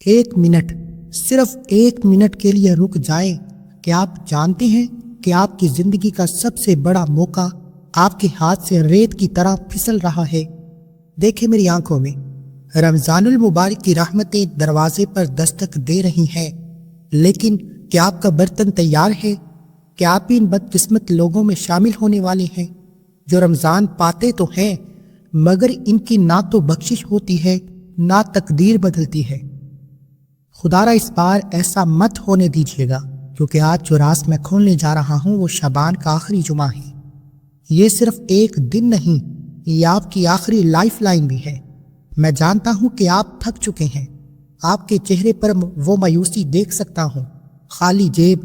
ایک منٹ، صرف ایک منٹ کے لیے رک جائیں کہ آپ جانتے ہیں کہ آپ کی زندگی کا سب سے بڑا موقع آپ کے ہاتھ سے ریت کی طرح پھسل رہا ہے۔ دیکھیں میری آنکھوں میں، رمضان المبارک کی رحمتیں دروازے پر دستک دے رہی ہیں، لیکن کیا آپ کا برتن تیار ہے؟ کیا آپ ان بدقسمت لوگوں میں شامل ہونے والے ہیں جو رمضان پاتے تو ہیں مگر ان کی نہ تو بخشش ہوتی ہے نہ تقدیر بدلتی ہے؟ خدا را اس بار ایسا مت ہونے دیجیے گا، کیونکہ آج جو راز میں کھولنے جا رہا ہوں وہ شعبان کا آخری جمعہ ہے۔ یہ صرف ایک دن نہیں، یہ آپ کی آخری لائف لائن بھی ہے۔ میں جانتا ہوں کہ آپ تھک چکے ہیں، آپ کے چہرے پر وہ مایوسی دیکھ سکتا ہوں، خالی جیب،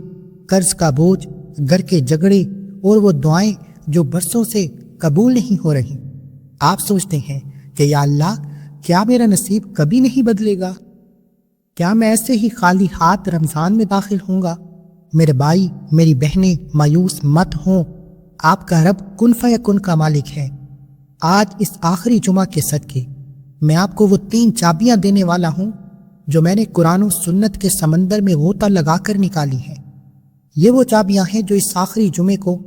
قرض کا بوجھ، گھر کے جھگڑے اور وہ دعائیں جو برسوں سے قبول نہیں ہو رہی۔ آپ سوچتے ہیں کہ یا اللہ، کیا میرا نصیب کبھی نہیں بدلے گا؟ کیا میں ایسے ہی خالی ہاتھ رمضان میں داخل ہوں گا؟ میرے بھائی، میری بہنیں، مایوس مت ہوں، آپ کا رب کن فیکن کا مالک ہے۔ آج اس آخری جمعہ کے صدقے میں آپ کو وہ 3 چابیاں دینے والا ہوں جو میں نے قرآن و سنت کے سمندر میں غوطہ لگا کر نکالی ہیں۔ یہ وہ چابیاں ہیں جو اس آخری جمعے کو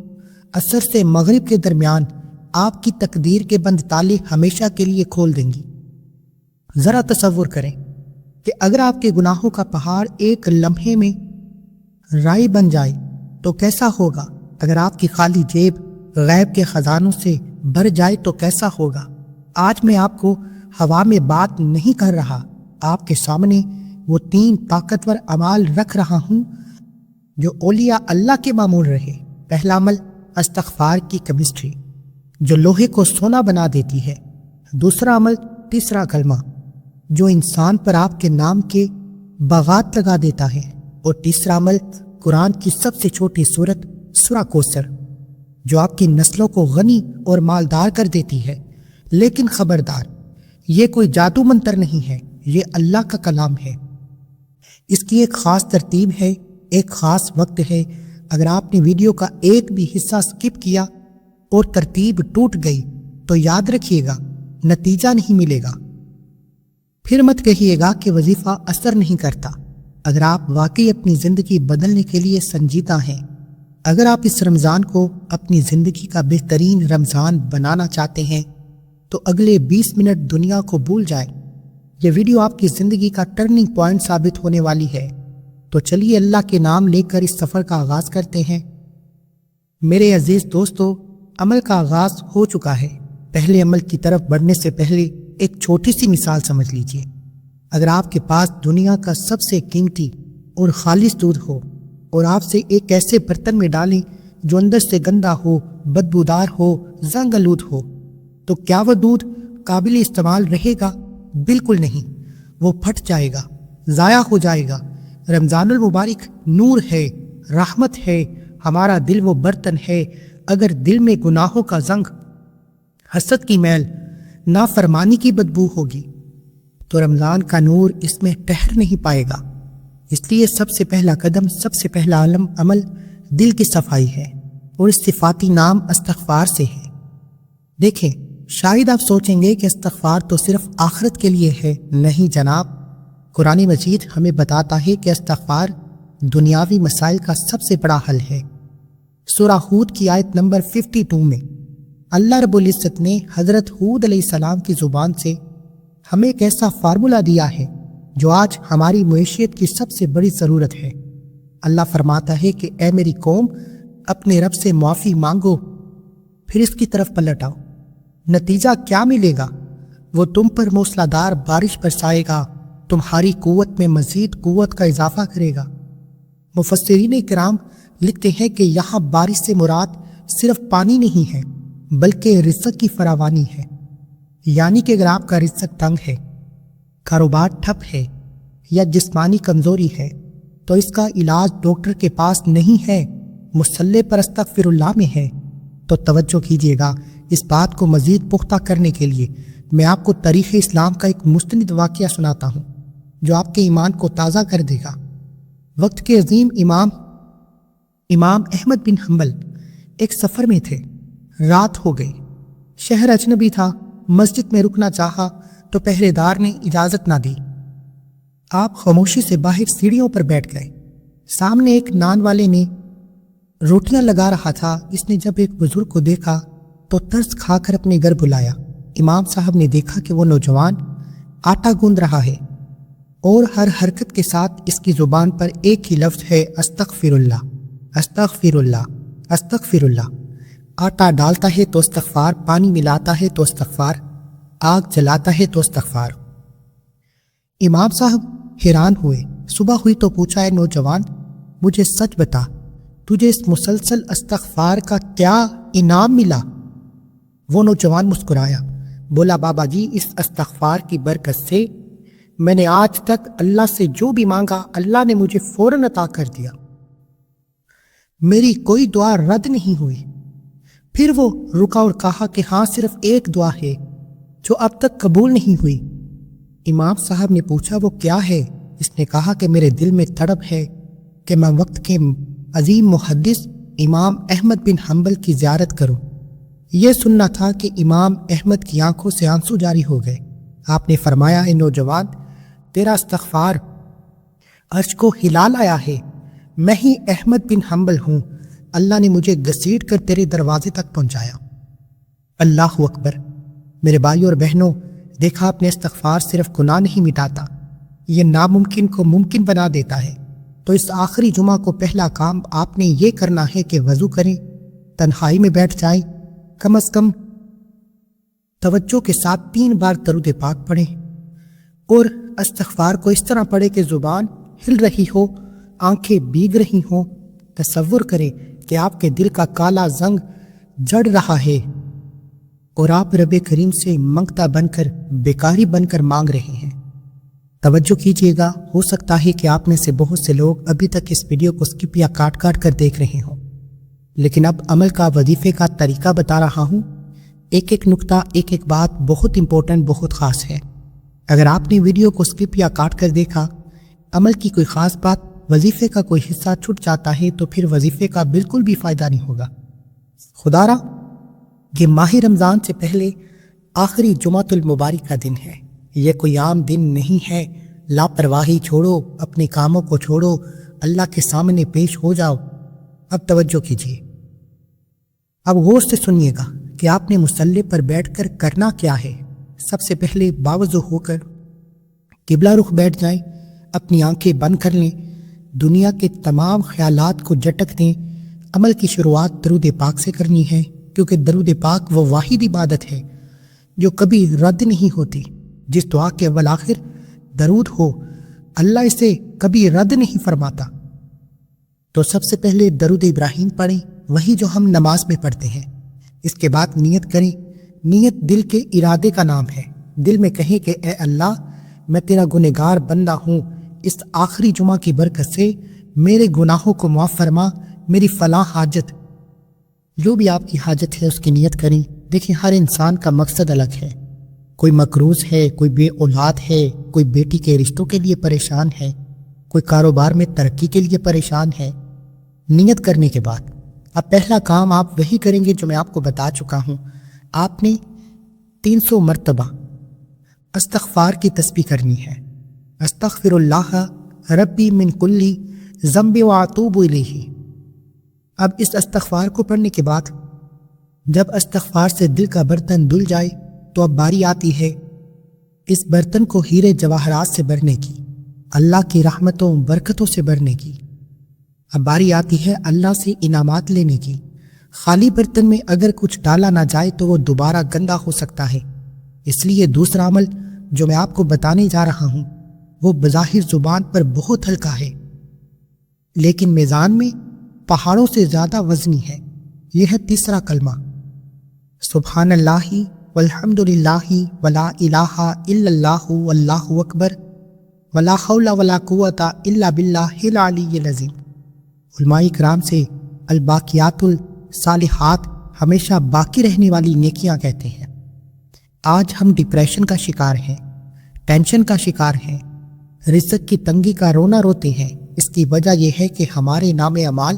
عصر سے مغرب کے درمیان آپ کی تقدیر کے بند تالے ہمیشہ کے لیے کھول دیں گی۔ ذرا تصور کریں کہ اگر آپ کے گناہوں کا پہاڑ ایک لمحے میں رائی بن جائے تو کیسا ہوگا؟ اگر آپ کی خالی جیب غیب کے خزانوں سے بھر جائے تو کیسا ہوگا؟ آج میں آپ کو ہوا میں بات نہیں کر رہا، آپ کے سامنے وہ 3 طاقتور اعمال رکھ رہا ہوں جو اولیاء اللہ کے معمول رہے۔ پہلا عمل، استغفار کی کیمسٹری جو لوہے کو سونا بنا دیتی ہے۔ دوسرا عمل، تیسرا کلمہ جو انسان پر آپ کے نام کے باغات لگا دیتا ہے۔ اور تیسرا عمل، قرآن کی سب سے چھوٹی سورت سورہ کوثر جو آپ کی نسلوں کو غنی اور مالدار کر دیتی ہے۔ لیکن خبردار، یہ کوئی جادو منتر نہیں ہے، یہ اللہ کا کلام ہے۔ اس کی ایک خاص ترتیب ہے، ایک خاص وقت ہے۔ اگر آپ نے ویڈیو کا ایک بھی حصہ سکپ کیا اور ترتیب ٹوٹ گئی تو یاد رکھیے گا، نتیجہ نہیں ملے گا۔ پھر مت کہیے گا کہ وظیفہ اثر نہیں کرتا۔ اگر آپ واقعی اپنی زندگی بدلنے کے لیے سنجیدہ ہیں، اگر آپ اس رمضان کو اپنی زندگی کا بہترین رمضان بنانا چاہتے ہیں تو اگلے 20 منٹ دنیا کو بھول جائیں۔ یہ ویڈیو آپ کی زندگی کا ٹرننگ پوائنٹ ثابت ہونے والی ہے۔ تو چلیے اللہ کے نام لے کر اس سفر کا آغاز کرتے ہیں۔ میرے عزیز دوستو، عمل کا آغاز ہو چکا ہے۔ پہلے عمل کی طرف بڑھنے سے پہلے ایک چھوٹی سی مثال سمجھ لیجئے۔ اگر آپ کے پاس دنیا کا سب سے قیمتی اور خالص دودھ ہو اور آپ سے ایک ایسے برتن میں ڈالیں جو اندر سے گندا ہو، بدبودار ہو، زنگ آلود ہو، تو کیا وہ دودھ قابل استعمال رہے گا؟ بالکل نہیں، وہ پھٹ جائے گا، ضائع ہو جائے گا۔ رمضان المبارک نور ہے، رحمت ہے، ہمارا دل وہ برتن ہے۔ اگر دل میں گناہوں کا زنگ، حسد کی میل، نافرمانی کی بدبو ہوگی تو رمضان کا نور اس میں ٹھہر نہیں پائے گا۔ اس لیے سب سے پہلا قدم، سب سے پہلا عمل دل کی صفائی ہے، اور اس صفاتی نام استغفار سے ہے۔ دیکھیں، شاید آپ سوچیں گے کہ استغفار تو صرف آخرت کے لیے ہے۔ نہیں جناب، قرآن مجید ہمیں بتاتا ہے کہ استغفار دنیاوی مسائل کا سب سے بڑا حل ہے۔ سورہ ہود کی آیت نمبر 52 میں اللہ رب العزت نے حضرت ہود علیہ السلام کی زبان سے ہمیں ایک ایسا فارمولہ دیا ہے جو آج ہماری معیشت کی سب سے بڑی ضرورت ہے۔ اللہ فرماتا ہے کہ اے میری قوم، اپنے رب سے معافی مانگو، پھر اس کی طرف پلٹ آؤ۔ نتیجہ کیا ملے گا؟ وہ تم پر موسلا دار بارش برسائے گا، تمہاری قوت میں مزید قوت کا اضافہ کرے گا۔ مفسرین کرام لکھتے ہیں کہ یہاں بارش سے مراد صرف پانی نہیں ہے بلکہ رزق کی فراوانی ہے۔ یعنی کہ اگر آپ کا رزق تنگ ہے، کاروبار ٹھپ ہے یا جسمانی کمزوری ہے تو اس کا علاج ڈاکٹر کے پاس نہیں ہے، مصلی پر استغفر اللہ میں ہے۔ تو توجہ کیجیے گا، اس بات کو مزید پختہ کرنے کے لیے میں آپ کو تاریخ اسلام کا ایک مستند واقعہ سناتا ہوں جو آپ کے ایمان کو تازہ کر دے گا۔ وقت کے عظیم امام احمد بن حنبل ایک سفر میں تھے۔ رات ہو گئی، شہر اجنبی تھا، مسجد میں رکنا چاہا تو پہرے دار نے اجازت نہ دی۔ آپ خاموشی سے باہر سیڑھیوں پر بیٹھ گئے۔ سامنے ایک نان والے نے روٹیاں لگا رہا تھا۔ اس نے جب ایک بزرگ کو دیکھا تو ترس کھا کر اپنے گھر بلایا۔ امام صاحب نے دیکھا کہ وہ نوجوان آٹا گوندھ رہا ہے اور ہر حرکت کے ساتھ اس کی زبان پر ایک ہی لفظ ہے، استغفر اللہ، استغفر اللہ، استغفر اللہ۔ آٹا ڈالتا ہے تو استغفار، پانی ملاتا ہے تو استغفار، آگ جلاتا ہے تو استغفار۔ امام صاحب حیران ہوئے۔ صبح ہوئی تو پوچھا، اے نوجوان، مجھے سچ بتا، تجھے اس مسلسل استغفار کا کیا انعام ملا؟ وہ نوجوان مسکرایا، بولا، بابا جی، اس استغفار کی برکت سے میں نے آج تک اللہ سے جو بھی مانگا اللہ نے مجھے فوراً عطا کر دیا، میری کوئی دعا رد نہیں ہوئی۔ پھر وہ رکا اور کہا کہ ہاں، صرف ایک دعا ہے جو اب تک قبول نہیں ہوئی۔ امام صاحب نے پوچھا، وہ کیا ہے؟ اس نے کہا کہ میرے دل میں تڑپ ہے کہ میں وقت کے عظیم محدث امام احمد بن حنبل کی زیارت کروں۔ یہ سننا تھا کہ امام احمد کی آنکھوں سے آنسو جاری ہو گئے۔ آپ نے فرمایا، اے نوجوان، تیرا استغفار عرش کو ہلا لایا ہے۔ میں ہی احمد بن حنبل ہوں، اللہ نے مجھے گھسیٹ کر تیرے دروازے تک پہنچایا۔ اللہ اکبر۔ میرے بھائیوں اور بہنوں، دیکھا آپ نے، استغفار صرف گناہ نہیں مٹاتا، یہ ناممکن کو ممکن بنا دیتا ہے۔ تو اس آخری جمعہ کو پہلا کام آپ نے یہ کرنا ہے کہ وضو کریں، تنہائی میں بیٹھ جائیں، کم از کم توجہ کے ساتھ 3 بار درود پاک پڑھیں اور استغفار کو اس طرح پڑھیں کہ زبان ہل رہی ہو، آنکھیں بھیگ رہی ہوں۔ تصور کریں کہ آپ کے دل کا کالا زنگ جڑ رہا ہے اور آپ رب کریم سے منگتا بن کر، بیکاری بن کر مانگ رہے ہیں۔ توجہ کیجیے گا، ہو سکتا ہے کہ آپ میں سے بہت سے لوگ ابھی تک اس ویڈیو کو سکپ یا کاٹ کاٹ کر دیکھ رہے ہوں، لیکن اب عمل کا، وظیفے کا طریقہ بتا رہا ہوں۔ ایک ایک نقطہ، ایک ایک بات بہت امپورٹنٹ، بہت خاص ہے۔ اگر آپ نے ویڈیو کو سکپ یا کاٹ کر دیکھا، عمل کی کوئی خاص بات، وظیفے کا کوئی حصہ چھوٹ جاتا ہے تو پھر وظیفے کا بالکل بھی فائدہ نہیں ہوگا۔ خدارا، یہ ماہ رمضان سے پہلے آخری جمعۃ المبارک کا دن ہے۔ یہ کوئی عام دن نہیں ہے۔ لاپرواہی چھوڑو، اپنے کاموں کو چھوڑو، اللہ کے سامنے پیش ہو جاؤ۔ اب توجہ کیجیے، اب غور سے سنیے گا کہ آپ نے مصلی پر بیٹھ کر کرنا کیا ہے۔ سب سے پہلے باوضو ہو کر قبلہ رخ بیٹھ جائیں، اپنی آنکھیں بند کر لیں، دنیا کے تمام خیالات کو جھٹک دیں۔ عمل کی شروعات درود پاک سے کرنی ہے، کیونکہ درود پاک وہ واحد عبادت ہے جو کبھی رد نہیں ہوتی۔ جس دعا کے اول آخر درود ہو، اللہ اسے کبھی رد نہیں فرماتا۔ تو سب سے پہلے درود ابراہیم پڑھیں، وہی جو ہم نماز میں پڑھتے ہیں۔ اس کے بعد نیت کریں۔ نیت دل کے ارادے کا نام ہے۔ دل میں کہیں کہ اے اللہ، میں تیرا گنہگار بندہ ہوں، اس آخری جمعہ کی برکت سے میرے گناہوں کو معاف فرما، میری فلاں حاجت، جو بھی آپ کی حاجت ہے اس کی نیت کریں۔ دیکھیں، ہر انسان کا مقصد الگ ہے۔ کوئی مقروض ہے، کوئی بے اولاد ہے، کوئی بیٹی کے رشتوں کے لیے پریشان ہے، کوئی کاروبار میں ترقی کے لیے پریشان ہے۔ نیت کرنے کے بعد اب پہلا کام آپ وہی کریں گے جو میں آپ کو بتا چکا ہوں۔ آپ نے 300 مرتبہ استغفار کی تسبیح کرنی ہے۔ استغفر اللہ ربی من کلی ذنب واتوب الیہ۔ اب اس استغفار کو پڑھنے کے بعد جب استغفار سے دل کا برتن دھل جائے تو اب باری آتی ہے اس برتن کو ہیرے جواہرات سے بھرنے کی، اللہ کی رحمتوں برکتوں سے بھرنے کی۔ اب باری آتی ہے اللہ سے انعامات لینے کی۔ خالی برتن میں اگر کچھ ڈالا نہ جائے تو وہ دوبارہ گندا ہو سکتا ہے۔ اس لیے دوسرا عمل جو میں آپ کو بتانے جا رہا ہوں وہ بظاہر زبان پر بہت ہلکا ہے، لیکن میزان میں پہاڑوں سے زیادہ وزنی ہے۔ یہ ہے تیسرا کلمہ، سبحان اللہ والحمد للہ ولا الہ الا اللہ واللہ اکبر ولا حول ولا قوت الا باللہ العلی العظیم۔ علماء کرام سے الباقیات الصالحات ہمیشہ باقی رہنے والی نیکیاں کہتے ہیں۔ آج ہم ڈپریشن کا شکار ہیں، ٹینشن کا شکار ہیں، رزق کی تنگی کا رونا روتے ہیں۔ اس کی وجہ یہ ہے کہ ہمارے نام اعمال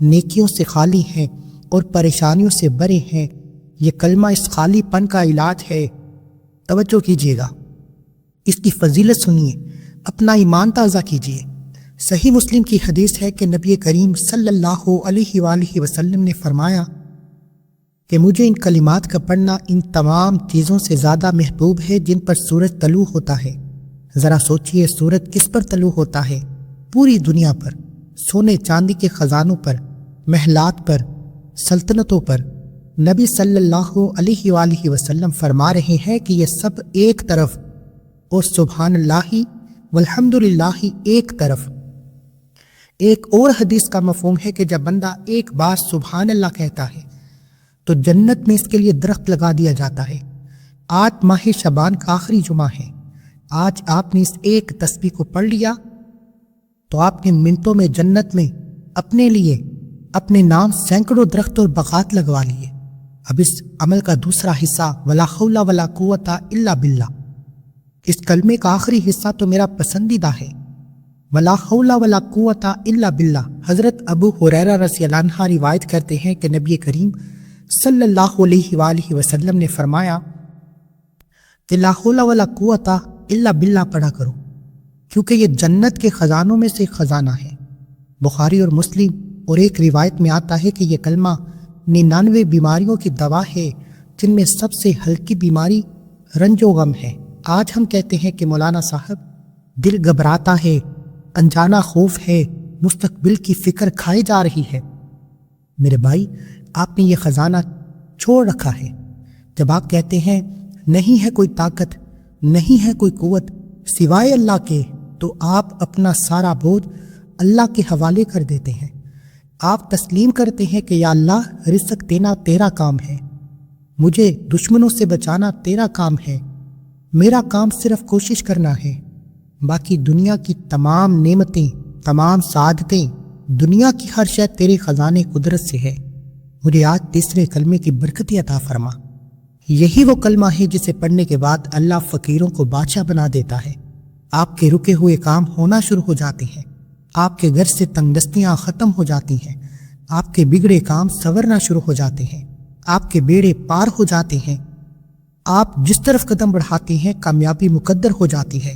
نیکیوں سے خالی ہیں اور پریشانیوں سے بھرے ہیں۔ یہ کلمہ اس خالی پن کا علاج ہے۔ توجہ کیجیے گا، اس کی فضیلت سنیے۔ اپنا ایمان تازہ کیجیے۔ صحیح مسلم کی حدیث ہے کہ نبی کریم صلی اللہ علیہ وآلہ وسلم نے فرمایا کہ مجھے ان کلمات کا پڑھنا ان تمام چیزوں سے زیادہ محبوب ہے جن پر سورج طلوع ہوتا ہے۔ ذرا سوچئے، سورج کس پر طلوع ہوتا ہے؟ پوری دنیا پر، سونے چاندی کے خزانوں پر، محلات پر، سلطنتوں پر۔ نبی صلی اللہ علیہ وآلہ وسلم فرما رہے ہیں کہ یہ سب ایک طرف اور سبحان اللہ والحمدللہ ایک طرف۔ ایک اور حدیث کا مفہوم ہے کہ جب بندہ ایک بار سبحان اللہ کہتا ہے تو جنت میں اس کے لیے درخت لگا دیا جاتا ہے۔ آج ماہ شعبان کا آخری جمعہ ہے۔ آج آپ نے اس ایک تسبیح کو پڑھ لیا تو آپ نے منٹوں میں جنت میں اپنے لیے اپنے نام سینکڑوں درخت اور باغات لگوا لیے۔ اب اس عمل کا دوسرا حصہ ولا حول ولا قوت الا باللہ، اس کلمے کا آخری حصہ تو میرا پسندیدہ ہے، ولا حول ولا قوت الا باللہ۔ حضرت ابو ہریرہ رضی اللہ عنہ روایت کرتے ہیں کہ نبی کریم صلی اللہ علیہ وآلہ وسلم نے فرمایا کہ لا حول ولا قوت الا باللہ پڑھا کرو، کیونکہ یہ جنت کے خزانوں میں سے ایک خزانہ ہے۔ بخاری اور مسلم اور ایک روایت میں آتا ہے کہ یہ کلمہ 99 بیماریوں کی دوا ہے، جن میں سب سے ہلکی بیماری رنج و غم ہے۔ آج ہم کہتے ہیں کہ مولانا صاحب دل گھبراتا ہے، انجانا خوف ہے، مستقبل کی فکر کھائی جا رہی ہے۔ میرے بھائی، آپ نے یہ خزانہ چھوڑ رکھا ہے۔ جب آپ کہتے ہیں نہیں ہے کوئی طاقت، نہیں ہے کوئی قوت سوائے اللہ کے، تو آپ اپنا سارا بوجھ اللہ کے حوالے کر دیتے ہیں۔ آپ تسلیم کرتے ہیں کہ یا اللہ، رزق دینا تیرا کام ہے، مجھے دشمنوں سے بچانا تیرا کام ہے، میرا کام صرف کوشش کرنا ہے، باقی دنیا کی تمام نعمتیں، تمام سعادتیں، دنیا کی ہر شے تیرے خزانے قدرت سے ہے، مجھے آج تیسرے کلمے کی برکتی عطا فرما۔ یہی وہ کلمہ ہے جسے پڑھنے کے بعد اللہ فقیروں کو بادشاہ بنا دیتا ہے، آپ کے رکے ہوئے کام ہونا شروع ہو جاتے ہیں، آپ کے گھر سے تنگ دستیاں ختم ہو جاتی ہیں، آپ کے بگڑے کام سنورنا شروع ہو جاتے ہیں، آپ کے بیڑے پار ہو جاتے ہیں، آپ جس طرف قدم بڑھاتے ہیں کامیابی مقدر ہو جاتی ہے۔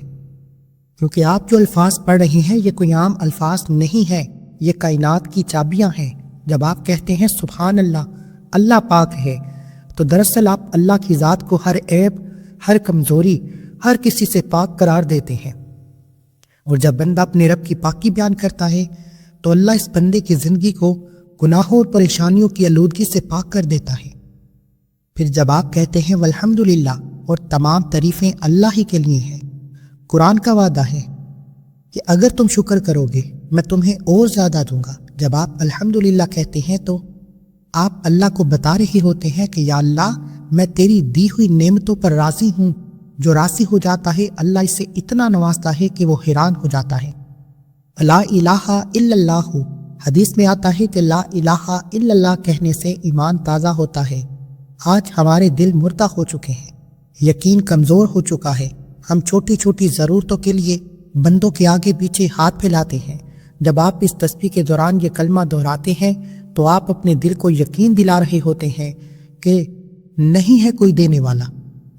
کیونکہ آپ جو الفاظ پڑھ رہے ہیں یہ کوئی عام الفاظ نہیں ہے، یہ کائنات کی چابیاں ہیں۔ جب آپ کہتے ہیں سبحان اللہ، اللہ پاک ہے، تو دراصل آپ اللہ کی ذات کو ہر عیب، ہر کمزوری، ہر کسی سے پاک قرار دیتے ہیں۔ اور جب بندہ اپنے رب کی پاکی بیان کرتا ہے تو اللہ اس بندے کی زندگی کو گناہوں اور پریشانیوں کی آلودگی سے پاک کر دیتا ہے۔ پھر جب آپ کہتے ہیں والحمدللہ، اور تمام تعریفیں اللہ ہی کے لیے ہیں، قرآن کا وعدہ ہے کہ اگر تم شکر کرو گے میں تمہیں اور زیادہ دوں گا۔ جب آپ الحمدللہ کہتے ہیں تو آپ اللہ کو بتا رہے ہوتے ہیں کہ یا اللہ، میں تیری دی ہوئی نعمتوں پر راضی ہوں۔ جو راضی ہو جاتا ہے اللہ اسے اتنا نوازتا ہے کہ وہ حیران ہو جاتا ہے۔ لا الہ الا اللہ، حدیث میں آتا ہے کہ لا الہ الا اللہ کہنے سے ایمان تازہ ہوتا ہے۔ آج ہمارے دل مردہ ہو چکے ہیں، یقین کمزور ہو چکا ہے، ہم چھوٹی چھوٹی ضرورتوں کے لیے بندوں کے آگے پیچھے ہاتھ پھیلاتے ہیں۔ جب آپ اس تسبیح کے دوران یہ کلمہ دہراتے ہیں تو آپ اپنے دل کو یقین دلا رہے ہوتے ہیں کہ نہیں ہے کوئی دینے والا،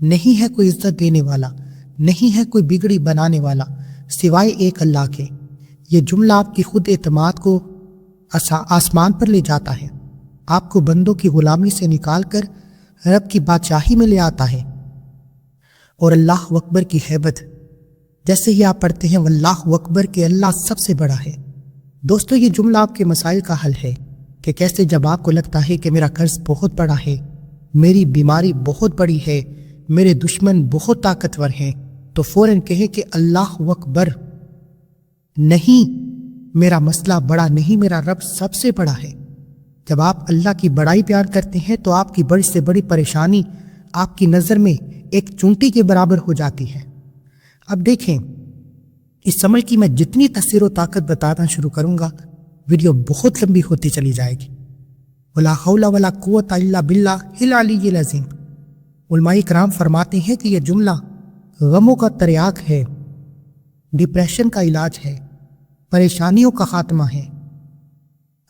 نہیں ہے کوئی عزت دینے والا، نہیں ہے کوئی بگڑی بنانے والا سوائے ایک اللہ کے۔ یہ جملہ آپ کی خود اعتماد کو آسمان پر لے جاتا ہے، آپ کو بندوں کی غلامی سے نکال کر رب کی بادشاہی میں لے آتا ہے۔ اور اللہ اکبر کی ہیبت، جیسے ہی آپ پڑھتے ہیں واللہ اکبر کہ اللہ سب سے بڑا ہے۔ دوستو، یہ جملہ آپ کے مسائل کا حل ہے کہ کیسے جب آپ کو لگتا ہے کہ میرا قرض بہت بڑا ہے، میری بیماری بہت بڑی ہے، میرے دشمن بہت طاقتور ہیں، تو فوراً کہیں کہ اللہ اکبر، نہیں، میرا مسئلہ بڑا نہیں، میرا رب سب سے بڑا ہے۔ جب آپ اللہ کی بڑائی بیان کرتے ہیں تو آپ کی بڑی سے بڑی پریشانی آپ کی نظر میں ایک چونٹی کے برابر ہو جاتی ہے۔ اب دیکھیں، اس عمل کی میں جتنی تاثیر و طاقت بتانا شروع کروں گا ویڈیو بہت لمبی ہوتی چلی جائے گی۔ ولا حول ولا قوت الا باللہ العلی العظیم۔ علماء کرام فرماتے ہیں کہ یہ جملہ غموں کا تریاق ہے، ڈپریشن کا علاج ہے، پریشانیوں کا خاتمہ ہے،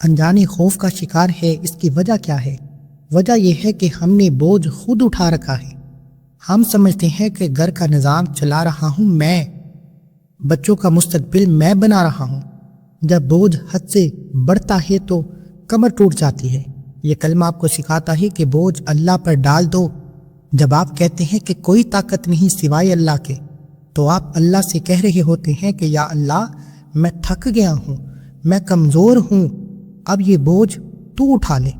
انجانے خوف کا شکار ہے۔ اس کی وجہ کیا ہے؟ وجہ یہ ہے کہ ہم نے بوجھ خود اٹھا رکھا ہے۔ ہم سمجھتے ہیں کہ گھر کا نظام چلا رہا ہوں میں، بچوں کا مستقبل میں بنا رہا ہوں۔ جب بوجھ حد سے بڑھتا ہے تو کمر ٹوٹ جاتی ہے۔ یہ کلمہ آپ کو سکھاتا ہے کہ بوجھ اللہ پر ڈال دو۔ جب آپ کہتے ہیں کہ کوئی طاقت نہیں سوائے اللہ کے، تو آپ اللہ سے کہہ رہے ہوتے ہیں کہ یا اللہ، میں تھک گیا ہوں، میں کمزور ہوں، اب یہ بوجھ تو اٹھا لے۔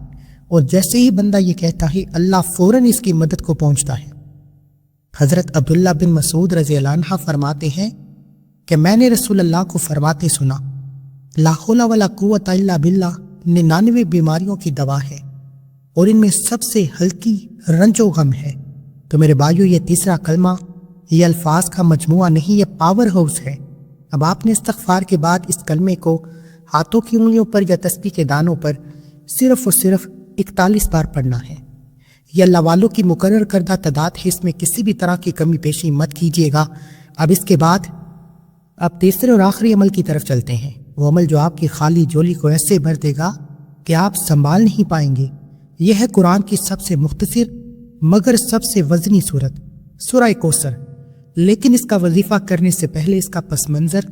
اور جیسے ہی بندہ یہ کہتا ہے، اللہ فوراً اس کی مدد کو پہنچتا ہے۔ حضرت عبداللہ بن مسعود رضی اللہ عنہ فرماتے ہیں کہ میں نے رسول اللہ کو فرماتے سنا، لا حول ولا قوت الا باللہ 99 بیماریوں کی دوا ہے، اور ان میں سب سے ہلکی رنج و غم ہے۔ تو میرے بھائیو، یہ تیسرا کلمہ یہ الفاظ کا مجموعہ نہیں، یہ پاور ہاؤس ہے۔ اب آپ نے استغفار کے بعد اس کلمے کو ہاتھوں کی انگلیوں پر یا تسبیح کے دانوں پر صرف اور صرف 41 بار پڑھنا ہے۔ یہ اللہ والوں کی مقرر کردہ تعداد ہے، اس میں کسی بھی طرح کی کمی پیشی مت کیجیے گا۔ اب اس کے بعد آپ تیسرے اور آخری عمل کی طرف چلتے ہیں، وہ عمل جو آپ کی خالی جولی کو ایسے بھر دے گا کہ آپ سنبھال نہیں پائیں گے۔ یہ ہے قرآن کی سب سے مختصر مگر سب سے وزنی صورت، سورہ کوثر۔ لیکن اس کا وظیفہ کرنے سے پہلے اس کا پس منظر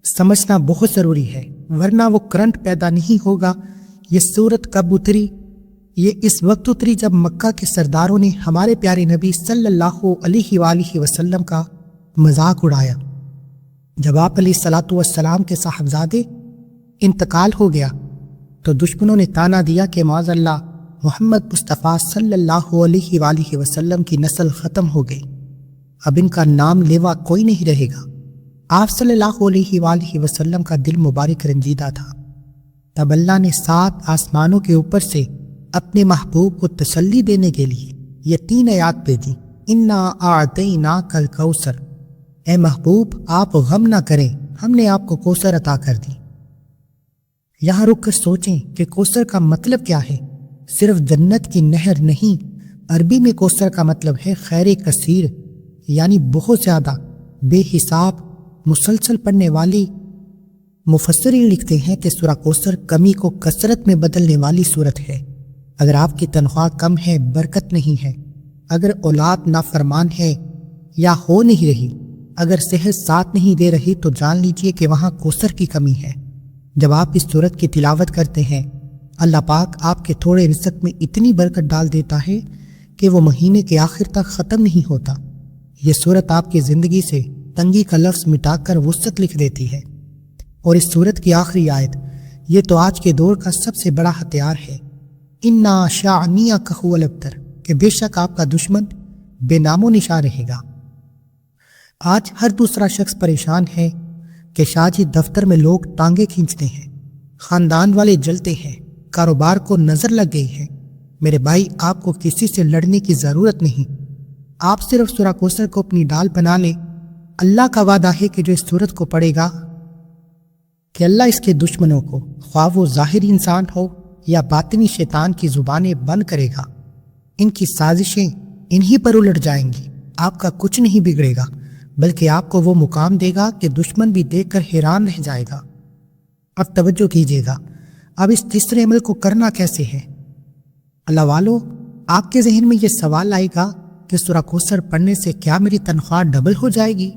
سمجھنا بہت ضروری ہے، ورنہ وہ کرنٹ پیدا نہیں ہوگا۔ یہ صورت کب اتری؟ یہ اس وقت اتری جب مکہ کے سرداروں نے ہمارے پیارے نبی صلی اللہ علیہ وآلہ وسلم کا مذاق اڑایا۔ جب آپ علیہ الصلاۃ والسلام کے صاحبزادے انتقال ہو گیا تو دشمنوں نے تانا دیا کہ معاذ اللہ، محمد مصطفیٰ صلی اللہ علیہ وآلہ وسلم کی نسل ختم ہو گئی، اب ان کا نام لیوا کوئی نہیں رہے گا۔ آپ صلی اللہ علیہ وآلہ وسلم کا دل مبارک رنجیدہ تھا۔ تب اللہ نے 7 آسمانوں کے اوپر سے اپنے محبوب کو تسلی دینے کے لیے یہ 3 آیات بھیجی، انا اعطیناک الکوثر، اے محبوب آپ غم نہ کریں، ہم نے آپ کو کوثر عطا کر دی۔ یہاں رک کر سوچیں کہ کوثر کا مطلب کیا ہے۔ صرف جنت کی نہر نہیں، عربی میں کوثر کا مطلب ہے خیر کثیر، یعنی بہت زیادہ، بے حساب، مسلسل پڑھنے والی۔ مفسرین لکھتے ہیں کہ سورہ کوثر کمی کو کثرت میں بدلنے والی صورت ہے۔ اگر آپ کی تنخواہ کم ہے، برکت نہیں ہے، اگر اولاد نافرمان ہے یا ہو نہیں رہی، اگر صحت ساتھ نہیں دے رہی، تو جان لیجئے کہ وہاں کوثر کی کمی ہے۔ جب آپ اس صورت کی تلاوت کرتے ہیں، اللہ پاک آپ کے تھوڑے رزق میں اتنی برکت ڈال دیتا ہے کہ وہ مہینے کے آخر تک ختم نہیں ہوتا۔ یہ صورت آپ کی زندگی سے تنگی کا لفظ مٹا کر وسعت لکھ دیتی ہے۔ اور اس صورت کی آخری آیت، یہ تو آج کے دور کا سب سے بڑا ہتھیار ہے، انا شانیک هو الابتر، کہ بے شک آپ کا دشمن بے نام و نشان رہے گا۔ آج ہر دوسرا شخص پریشان ہے کہ شاہ جی دفتر میں لوگ ٹانگیں کھینچتے ہیں، خاندان والے جلتے ہیں، کاروبار کو نظر لگ گئی ہے۔ میرے بھائی، آپ کو کسی سے لڑنے کی ضرورت نہیں، آپ صرف سورہ کوثر کو اپنی ڈال بنا لیں۔ اللہ کا وعدہ ہے کہ جو اس سورت کو پڑھے گا کہ اللہ اس کے دشمنوں کو، خواہ وہ ظاہری انسان ہو یا باطنی شیطان کی زبانیں بند کرے گا، ان کی سازشیں انہی پر الٹ جائیں گی۔ آپ کا کچھ نہیں بگڑے گا، بلکہ آپ کو وہ مقام دے گا کہ دشمن بھی دیکھ کر حیران رہ جائے گا۔ اب توجہ کیجیے گا، اب اس تیسرے عمل کو کرنا کیسے ہے؟ اللہ والو، آپ کے ذہن میں یہ سوال آئے گا کہ سورہ کوثر پڑھنے سے کیا میری تنخواہ ڈبل ہو جائے گی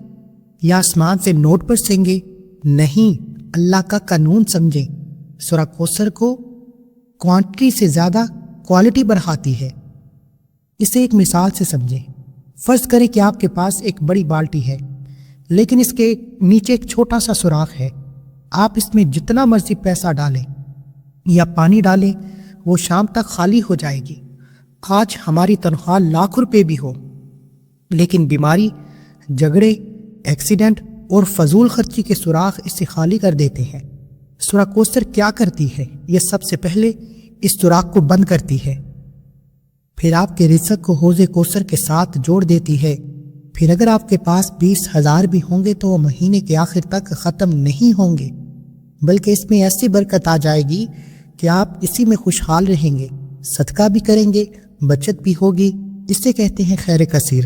یا آسمان سے نوٹ برسیں گے؟ نہیں، اللہ کا قانون سمجھیں، سورہ کوثر کو کوانٹٹی سے زیادہ کوالٹی بڑھاتی ہے۔ اسے ایک مثال سے سمجھیں۔ فرض کریں کہ آپ کے پاس ایک بڑی بالٹی ہے، لیکن اس کے نیچے ایک چھوٹا سا سوراخ ہے۔ آپ اس میں جتنا مرضی پیسہ ڈالیں یا پانی ڈالیں، وہ شام تک خالی ہو جائے گی۔ آج ہماری تنخواہ لاکھ روپے بھی ہو، لیکن بیماری، جھگڑے، ایکسیڈنٹ اور فضول خرچی کے سوراخ اسے خالی کر دیتے ہیں۔ سورہ کوثر کیا کرتی ہے؟ یہ سب سے پہلے اس سوراخ کو بند کرتی ہے، پھر آپ کے رزق کو حوض کوثر کے ساتھ جوڑ دیتی ہے۔ پھر اگر آپ کے پاس 20,000 بھی ہوں گے تو وہ مہینے کے آخر تک ختم نہیں ہوں گے، بلکہ اس میں ایسی برکت آ جائے گی کہ آپ اسی میں خوشحال رہیں گے، صدقہ بھی کریں گے، بچت بھی ہوگی۔ اسے کہتے ہیں خیر کثیر۔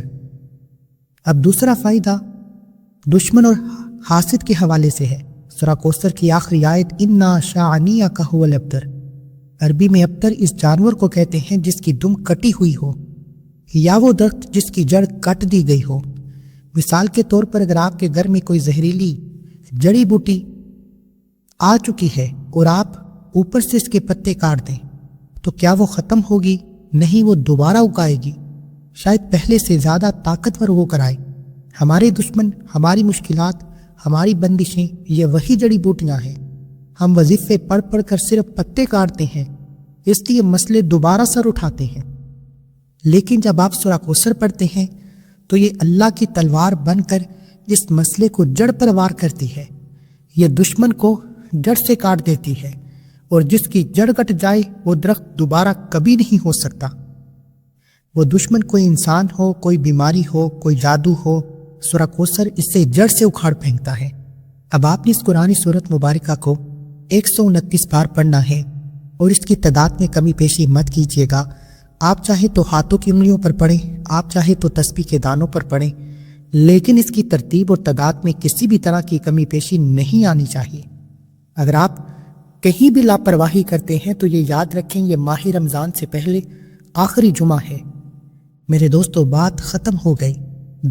اب دوسرا فائدہ دشمن اور حاسد کے حوالے سے ہے۔ سورہ کوثر کی آخری آیت، انا شانیک هو الابتر، عربی میں ابتر اس جانور کو کہتے ہیں جس کی دم کٹی ہوئی ہو، یا وہ درخت جس کی جڑ کٹ دی گئی ہو۔ مثال کے طور پر اگر آپ کے گھر میں کوئی زہریلی جڑی بوٹی آ چکی ہے اور آپ اوپر سے اس کے پتے کاٹ دیں تو کیا وہ ختم ہوگی؟ نہیں، وہ دوبارہ اگائے گی، شاید پہلے سے زیادہ طاقتور ہو کر آئے۔ ہمارے دشمن، ہماری مشکلات، ہماری بندشیں یہ وہی جڑی بوٹیاں ہیں۔ ہم وظیفے پڑھ پڑھ کر صرف پتے کاٹتے ہیں، اس لیے مسئلے دوبارہ سر اٹھاتے ہیں۔ لیکن جب آپ سورہ کوثر پڑھتے ہیں تو یہ اللہ کی تلوار بن کر جس مسئلے کو جڑ پر وار کرتی ہے، یہ دشمن کو جڑ سے کاٹ دیتی ہے، اور جس کی جڑ کٹ جائے وہ درخت دوبارہ کبھی نہیں ہو سکتا۔ وہ دشمن کوئی انسان ہو، کوئی بیماری ہو، کوئی جادو ہو، سورہ کوثر اس سے جڑ سے اکھاڑ پھینکتا ہے۔ اب آپ نے اس قرآنی سورت مبارکہ کو 129 بار پڑھنا ہے اور اس کی تعداد میں کمی پیشی مت کیجیے گا۔ آپ چاہے تو ہاتھوں کی انگلیوں پر پڑھیں، آپ چاہے تو تسبیح کے دانوں پر پڑھیں، لیکن اس کی ترتیب اور تعداد میں کسی بھی طرح کی کمی پیشی نہیں آنی چاہیے۔ اگر آپ کہیں بھی لاپرواہی کرتے ہیں تو یہ یاد رکھیں یہ ماہ رمضان سے پہلے آخری جمعہ ہے۔ میرے دوستو، بات ختم ہو گئی،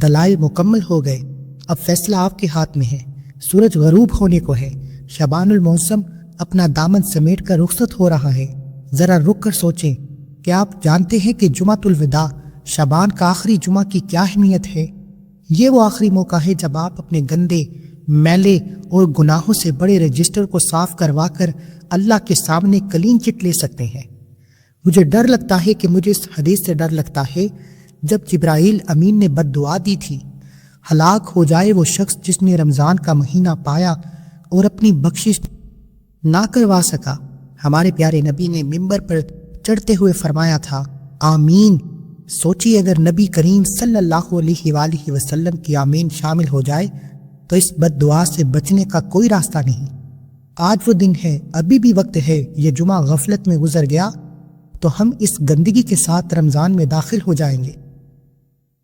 دلائل مکمل ہو گئے، اب فیصلہ آپ کے ہاتھ میں ہے۔ سورج غروب ہونے کو ہے، شعبان الموسم اپنا دامن سمیٹ کر رخصت ہو رہا ہے۔ ذرا رک کر سوچیں کہ آپ جانتے ہیں کہ جمعۃ الوداع، شعبان کا آخری جمعہ کی کیا اہمیت ہے؟ یہ وہ آخری موقع ہے جب آپ اپنے گندے، میلے اور گناہوں سے بڑے رجسٹر کو صاف کروا کر اللہ کے سامنے کلین چٹ لے سکتے ہیں۔ مجھے ڈر لگتا ہے کہ مجھے اس حدیث سے ڈر لگتا ہے جب جبرائیل امین نے بد دعا دی تھی، ہلاک ہو جائے وہ شخص جس نے رمضان کا مہینہ پایا اور اپنی بخشش نہ کروا سکا۔ ہمارے پیارے نبی نے ممبر پر چڑھتے ہوئے فرمایا تھا، آمین۔ سوچیے اگر نبی کریم صلی اللہ علیہ وآلہ وسلم کی آمین شامل ہو جائے تو اس بد دعا سے بچنے کا کوئی راستہ نہیں۔ آج وہ دن ہے، ابھی بھی وقت ہے۔ یہ جمعہ غفلت میں گزر گیا تو ہم اس گندگی کے ساتھ رمضان میں داخل ہو جائیں گے۔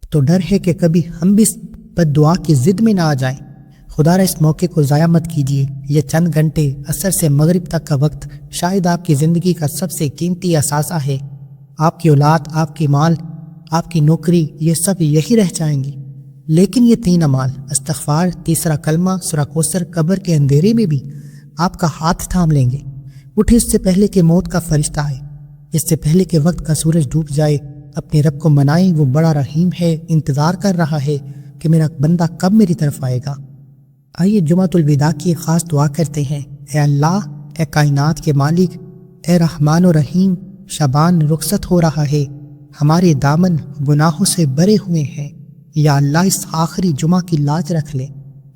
تو ڈر ہے کہ کبھی ہم بھی اس بد دعا کی ضد میں نہ آ جائیں۔ خدا را اس موقع کو ضائع مت کیجیے۔ یہ چند گھنٹے عصر سے مغرب تک کا وقت شاید آپ کی زندگی کا سب سے قیمتی اثاثہ ہے۔ آپ کی اولاد، آپ کی مال، آپ کی نوکری، یہ سب یہی رہ جائیں گی، لیکن یہ 3 اعمال، استغفار، تیسرا کلمہ، سورہ کوثر، قبر کے اندھیرے میں بھی آپ کا ہاتھ تھام لیں گے۔ اٹھے اس سے پہلے کہ موت کا فرشتہ آئے، اس سے پہلے کہ وقت کا سورج ڈوب جائے۔ اپنے رب کو منائیں، وہ بڑا رحیم ہے، انتظار کر رہا ہے کہ میرا بندہ کب میری طرف آئے گا۔ آئیے جمعۃ الوداع کی خاص دعا کرتے ہیں۔ اے اللہ، اے کائنات کے مالک، اے رحمان و رحیم، شعبان رخصت ہو رہا ہے، ہمارے دامن گناہوں سے بھرے ہوئے ہیں۔ یا اللہ، اس آخری جمعہ کی لاج رکھ لے۔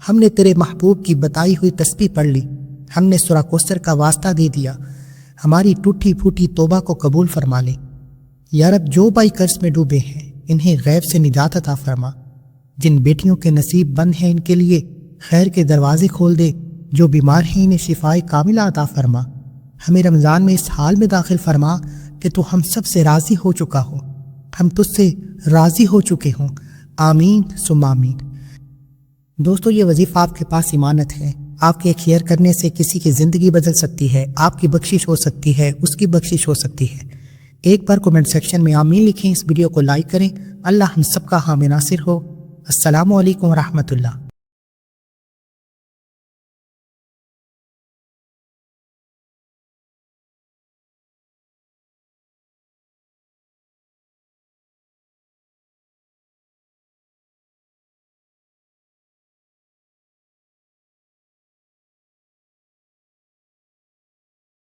ہم نے تیرے محبوب کی بتائی ہوئی تسبیح پڑھ لی، ہم نے سورہ کوثر کا واسطہ دے دیا، ہماری ٹوٹی پھوٹی توبہ کو قبول فرما لے۔ یا رب، جو بھائی قرض میں ڈوبے ہیں انہیں غیب سے نجات عطا فرما، جن بیٹیوں کے نصیب بند ہیں ان کے لیے خیر کے دروازے کھول دے، جو بیمار ہیں انہیں شفائے کاملہ عطا فرما۔ ہمیں رمضان میں اس حال میں داخل فرما کہ تو ہم سب سے راضی ہو چکا ہو، ہم تجھ سے راضی ہو چکے ہوں۔ آمین ثم آمین۔ دوستو، یہ وظیفہ آپ کے پاس امانت ہے۔ آپ کے ایک شیئر کرنے سے کسی کی زندگی بدل سکتی ہے، آپ کی بخشش ہو سکتی ہے، اس کی بخشش ہو سکتی ہے۔ ایک بار کومنٹ سیکشن میں آمین لکھیں، اس ویڈیو کو لائک کریں۔ اللہ ہم سب کا حامی ناصر ہو۔ السلام علیکم ورحمۃ اللہ۔